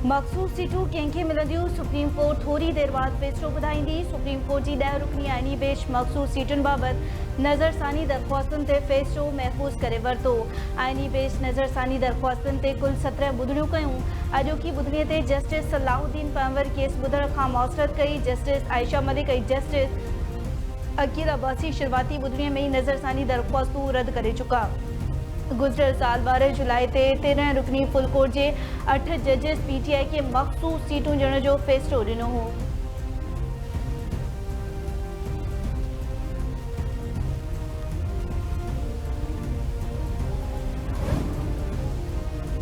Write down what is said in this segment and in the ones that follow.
मखसूस सीटूं कंहिंखे मिलंदियूं, सुप्रीम कोर्ट थोरी देर बाद फ़ैसिलो ॿुधाईंदी। सुप्रीम कोर्ट जी 10 रुकनी आइनी बेंच मखसूस सीटुनि बाबति नज़रसानी दरख़्वास्तुनि ते फ़ैसिलो महफ़ूज़ करे वरितो। आइनी बेंच नज़रसानी दरख़्वास्तुनि ते कुल 17 ॿुधणियूं कयूं। अॼोकी ॿुधणीअ ते जस्टिस सलाहुद्दीन पंवर केस ॿुधण खां मुअतरद कई। जस्टिस आयशा मलिक ऐं जस्टिस अकील अब्बासी शुरूआती ॿुधणीअ में ई नज़रसानी दरख़्वास्तूं रद्द करे चुका। गुज़िरियल साल 12 जुलाई ते 13 रुकनी फुल कोर्ट जे 8 जजिस पीटीआई खे मखसूस सीटूं ॾियण जो फ़ैसिलो ॾिनो हो।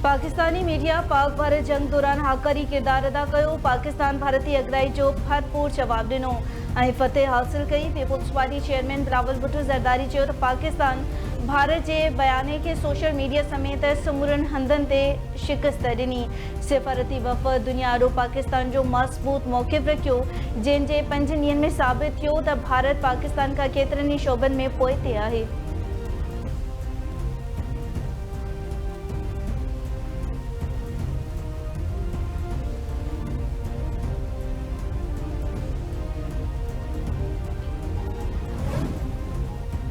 पाकिस्तानी मीडिया पाक भारत जंग दौरान हाकारी किरदार अदा कयो। पाकिस्तान भारतीय अगराई जो भरपूर जवाब ॾिनो ऐं फतेह हासिल कई। Peoples Party chairman Bilawal Bhutto Zardari चयो त पाकिस्तान भारत जे बयाने खे सोशल मीडिया समेत समूरनि हंधनि ते शिकस्त ॾिनी। सिफारती वफ़द दुनिया आॾो पाकिस्तान जो मज़बूत मौक़िफ़ रखियो, जंहिंजे 5 ॾींहनि में साबित थियो त भारत पाकिस्तान खां केतिरनि ई शोबनि में पोइते आहे।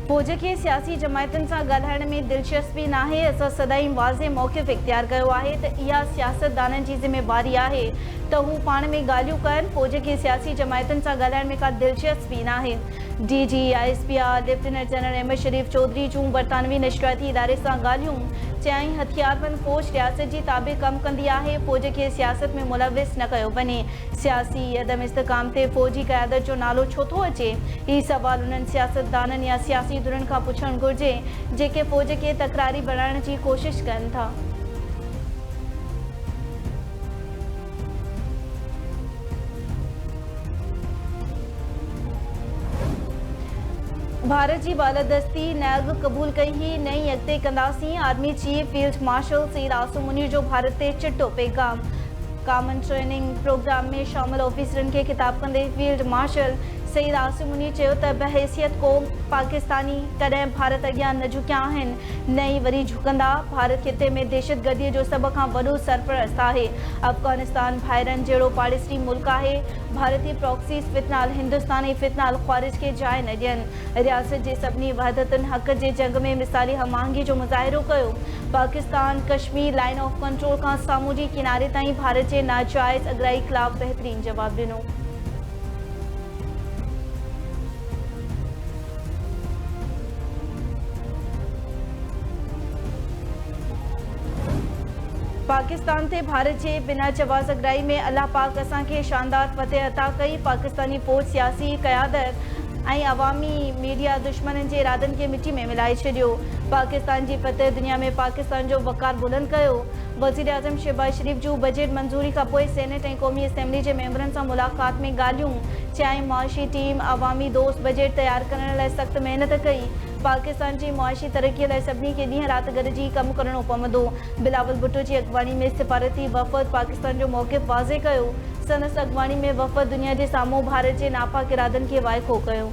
फ़ौज खे सियासी जमायतुनि सां ॻाल्हाइण में दिलचस्पी नाहे। असां सदाई वाज़े मौक़िफ़ इख़्तियार कयो आहे त इहा सियासतदाननि जी ज़िम्मेवारी आहे त हू पाण में ॻाल्हियूं कनि। फ़ौज खे सियासी जमायतुनि सां ॻाल्हाइण में का दिलचस्पी नाहे। DG ISPR lieutenant general Ahmed Sharif Chaudhry जूं बरतानवी नशरियाती इदारे सां ॻाल्हियूं। चयाईं हथियारबंद फ़ौज रियासत जी ताबे कमु कंदी आहे। फ़ौज खे सियासत में मुलविस न कयो वञे। सियासी अदम इस्तेकाम ते फ़ौजी क़यादत जो नालो छो थो अचे? ही सवाल उन्हनि सियासतदाननि या सियासी धुरनि खां पुछणु घुरिजे जेके फ़ौज खे तकरारी बणाइण जी कोशिश कनि था। भारत जी बालादस्ती नग क़बूल कई ही नई अॻिते कंदासीं। Army chief field marshal Syed Asim Munir जो भारत ते चिटो पैगाम। कॉमन ट्रेनिंग प्रोग्राम में शामिल ऑफिसरनि खे ख़िताब कंदे फील्ड मार्शल सईद आसिम मुनीर चयो त बहैसियत क़ौम पाकिस्तानी कॾहिं भारत अॻियां न झुकिया आहिनि, न ई वरी झुकंदा। भारत खिते में दहशतगर्दीअ जो सभ खां वॾो सरपरस्त आहे। अफ़गानिस्तान भाइरनि जहिड़ो पाड़ेसरी मुल्क आहे। भारतीय प्रॉक्सीज़ फितनाल हिंदुस्तान ऐं फितनाल ख़्वारिज खे जाइ न ॾियनि। रियासत जे सभिनी वहदतुनि हक़ जे जंग में मिसाली हमआहंगी जो मुज़ाहिरो कयो। Pakistan Kashmir line of control खां सामूंडी किनारे ताईं भारत जे नाजाइज़ अगराई ख़िलाफ़ बहितरीन जवाब ॾिनो। पाकिस्तान ते भारत जे बिना जवाज़ अगराई में अल्लाह पाक असांखे शानदार फतेह अता कई। पाकिस्तानी फ़ौज सियासी क़यादत ऐं अवामी मीडिया दुश्मननि जे इरादनि खे मिटी में मिलाए छॾियो। पाकिस्तान जी फतेह दुनिया में पाकिस्तान जो वक़ार बुलंद कयो। वज़ीर आज़म शहबाज शरीफ जूं बजट मंज़ूरी खां पोइ सेनेट ऐं क़ौमी असेंबली जे मेंबरनि सां मुलाक़ात में ॻाल्हियूं। चयाईं मुआशी टीम अवामी दोस्त बजट तयारु करण लाइ सख़्त महिनत कई। पाकिस्तान जी मुआशी तरक़ीअ लाइ सभिनी खे ॾींहुं राति गॾिजी कमु करणो पवंदो। बिलावल भुट्टो जी अॻवानी में सिफारती वफ़द पाकिस्तान जो मौक़िफ़ वाज़े कयो। संदसि अॻवानी में वफ़द दुनिया जे साम्हूं भारत जे नापाक इरादनि खे वाइखो कयो।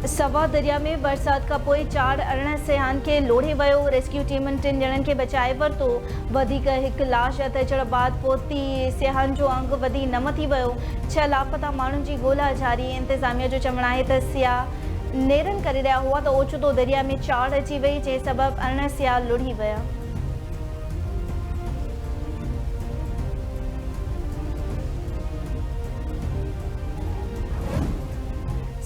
सवा दरिया में बरसात खां पोइ 4 अरिड़हं सियाहनि खे लोढ़े वियो। रेस्क्यू टीमुनि 3 ॼणनि खे बचाए वरितो। वधीक हिकु लाश हथ अचण बाद पोती सियाहनि जो अंग वधी नम थी वियो। 6 लापता माण्हुनि जी ॻोल्हा जारी। इंतिज़ामिया जो चवणु आहे त सियाह नेरनि करे रहिया हुआ त ओचितो दरिया में चाढ़ अची वई, जंहिं सबबु अरिड़हं सियाह लुढ़ी विया।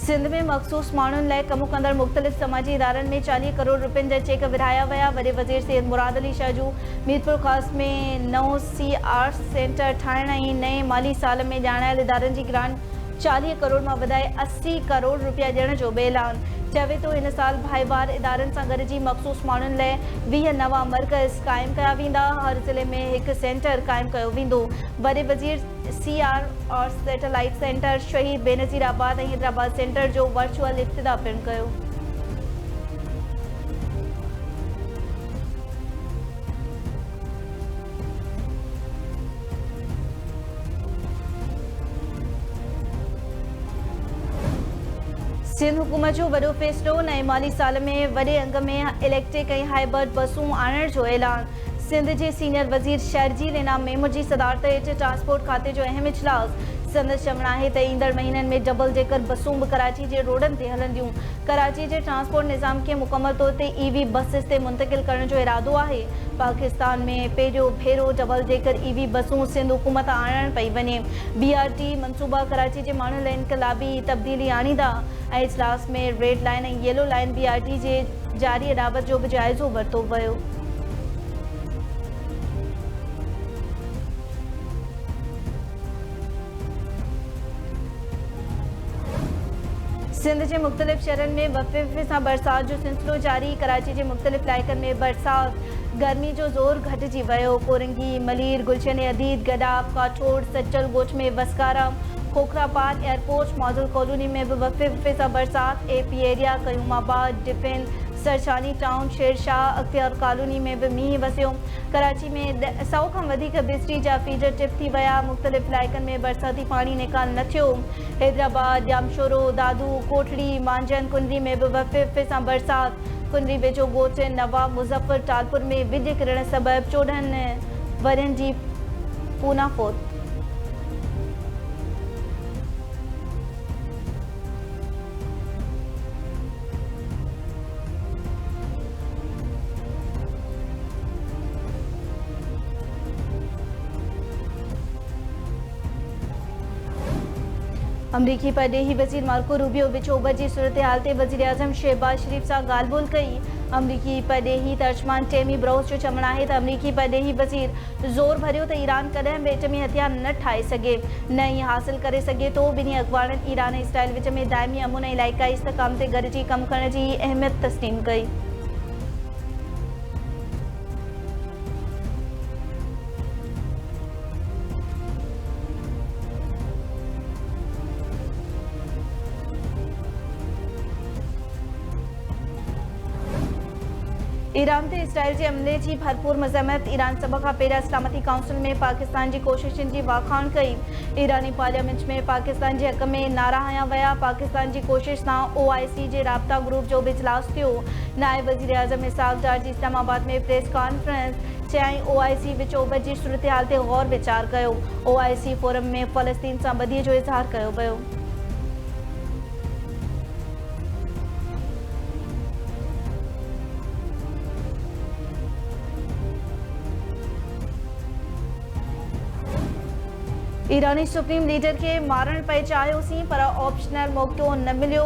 सिंध में मखसूस माण्हुनि लाइ कमु कंदड़ मुख़्तलिफ़ समाजी इदारनि में 40 करोड़ रुपयनि जा चेक विरहाया विया। वॾे वज़ीर सैयद मुराद अली शाह जूं मीरपुर ख़ास में नओं CR सेंटर ठाहिण ऐं नए माली साल में ॼाणायल इदारनि जी ग्रांट 40 करोड़ मां वधाए 80 करोड़ रुपया ॾियण जो बि ऐलान। चवे थो हिन साल भाईवार इदारनि सां गॾिजी मखसूस माण्हुनि लाइ 20 नवां मर्कज़ क़ाइमु कया वेंदा। हर ज़िले में हिकु सेंटर क़ाइमु कयो वेंदो। वॾे वज़ीर CR और सैटेलाइट सेंटर शहीद बेनज़ीर आबाद ऐं हैदराबाद सेंटर जो वर्चुअल इफ्तिताह पिणु कयो। सिंध हुकूमत जो वॾो फ़ैसिलो, नए माली साल में वॾे अंग में इलेक्ट्रिक ऐं हाइब्रिड बसूं आणण जो ऐलान। सिंध जे सीनियर वज़ीर शहरजीर इनाम मेमूर जी सदारत हेठि ट्रांसपोर्ट खाते जो अहम इजलास। संदसि चवणु आहे त ईंदड़ महीननि में डबल डेकर बसूं बि कराची जे रोडनि ते हलंदियूं। कराची जे ट्रांसपोर्ट निज़ाम खे मुकमल तौर ते ईवी बसिस ते मुंतक़िल करण जो इरादो आहे। पाकिस्तान में पहिरियों भेरो डबल डेकर ईवी बसूं सिंध हुकूमत आणण पई वञे। BRT मंसूबा कराची जे माण्हुनि लाइ इनकलाबी तब्दीली आणींदा। ऐं इजलास में रेड लाइन ऐं येलो लाइन BRT जे जारी अॾावत जो बि जाइज़ो वरितो वियो। सिंध के मुख्तलिफ़ शहरनि में वफ़े सां बरसात जो सिलसिलो जारी। कराची के मुख्तलिफ़ इलाइक़नि में बरसात गर्मी जो ज़ोर घटिजी वियो। कोरंगी, मलीर, गुलशन अदीद, गडाब, काठोड़, सच्चल गोच में वसकारा, खोखरापार, एयरपोर्ट, मॉडल कॉलोनी में भी वफ़े सां बरसात। AP area, Qayyumabad, डिफेन, सरशानी town, Sher Shah, अख्तियार कॉलोनी में भी मींहुं वसियो। कराची में 100 खां वधीक बिजली जा फीडर टिप थी विया। मुख्तलिफ़ इलाइक़नि में बरसाती पानी निकाल न थियो। हैदराबाद, जामशोरो, दादू, कोठड़ी, मांजन, कुंडरी में भी वफ़े सां बरसात। कुंडरी वेझो ॻोठ नवाब मुज़फ़र टालपुर में विज किरण सबबि 14 वरनि जी पूना फौत। अमरीकी परॾेही वज़ीर मार्को रूबियो विचोबर जी सूरत हाल ते वज़ीर आज़म शहबाज शरीफ़ सां ॻाल्हि ॿोल कई। अमरीकी परॾेही तर्जमान टेमी ब्राउस जो चवणु आहे त अमरीकी परॾेही वज़ीर ज़ोर भरियो त ईरान कॾहिं बि एटमी हथियार न ठाहे सघे, न ईअं हासिल करे सघे थो। ॿिन्ही अॻवाननि ईरान ऐं इसराइल विच में दाइमी अमन ऐं इलाइक़ाई इस्तेहकाम ते गॾिजी कमु करण जी अहमियत तस्लीम कई। ईरान ते इसराइल जे हमले जी भरपूर मज़म्मत। ईरान सभ खां पहिरियां सलामती काउंसिल में पाकिस्तान जी कोशिशुनि जी वाखाण कई। ईरानी पार्लियामेंट में पाकिस्तान जे हक़ में नारा हया विया। पाकिस्तान जी कोशिश सां OIC जे राब्ता ग्रुप जो बि इजलास थियो। नायब वज़ीर आज़म इसहाक़ डार जी इस्लामाबाद में प्रेस कॉन्फ्रेंस चयाईं OIC विचोबर जी सूरत हाल ते गौर वीचार कयो। OIC फोरम में फ़लस्तीन सां ॿधीअ जो इज़हार कयो वियो। ईरानी सुप्रीम लीडर के मारण पे चाहियोसीं पर ऑप्शनल मौक़ो न मिलियो।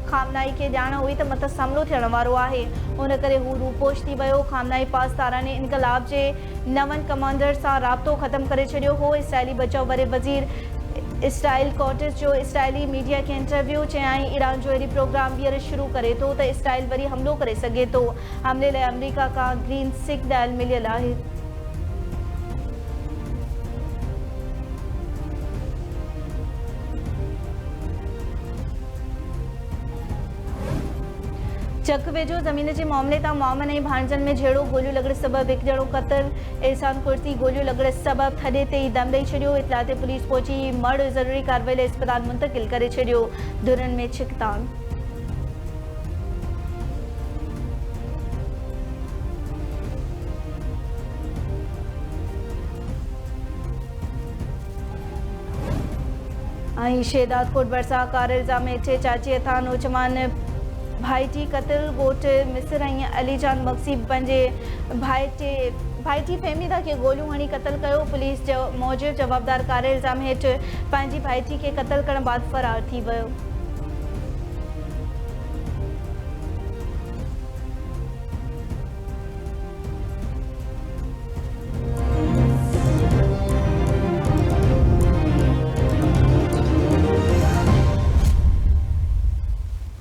खामनाई के ॼाण हुई त मत हमलो थियण वारो आहे, उन करे हू रूपोश थी वियो। खामनाई पासदाराने इनकलाब जे 9 कमांडर सां राब्तो ख़त्म करे छॾियो हो। इसराइली बचाव वारे वज़ीर इसराइल कॉटिस जो इसराइली मीडिया के इंटरव्यू चयाईं ईरान जो अहिड़ी प्रोग्राम ॿीहर शुरू करे थो त इसराइल वरी हमलो करे सघे थो। हमले लाइ अमरीका खां ग्रीन सिग्नल मिलियल आहे। चक वेझो ज़मीन जे मामले तां मामनि ऐं भाणजनि में झेड़ो, गोलियूं लॻण सबबि हिकु ॼणो क़तल। एहसान कुर्सी गोलियूं लॻण सबबि थॾे ते ई दम ॾेई छॾियो। इतला ते पुलिस पहुची मर्द ज़रूरी कार्रवाई लाइ अस्पताल मुंतक़िल करे छॾियो। धुरनि में छिकतान। ऐं शेदात कोट भरिसां कार इल्ज़ाम हेठि चाची हथां नौजवान भाईटी क़तल। ॻोठ मिस्र ऐं अलीजान मक्सी पंहिंजे भाईटी फहमीदा खे गोलियूं हणी क़तल कयो। पुलिस जो मौजिब जवाबदार कार इल्ज़ाम हेठि पंहिंजी भाईटी खे क़तल करण बाद फ़रार थी वियो।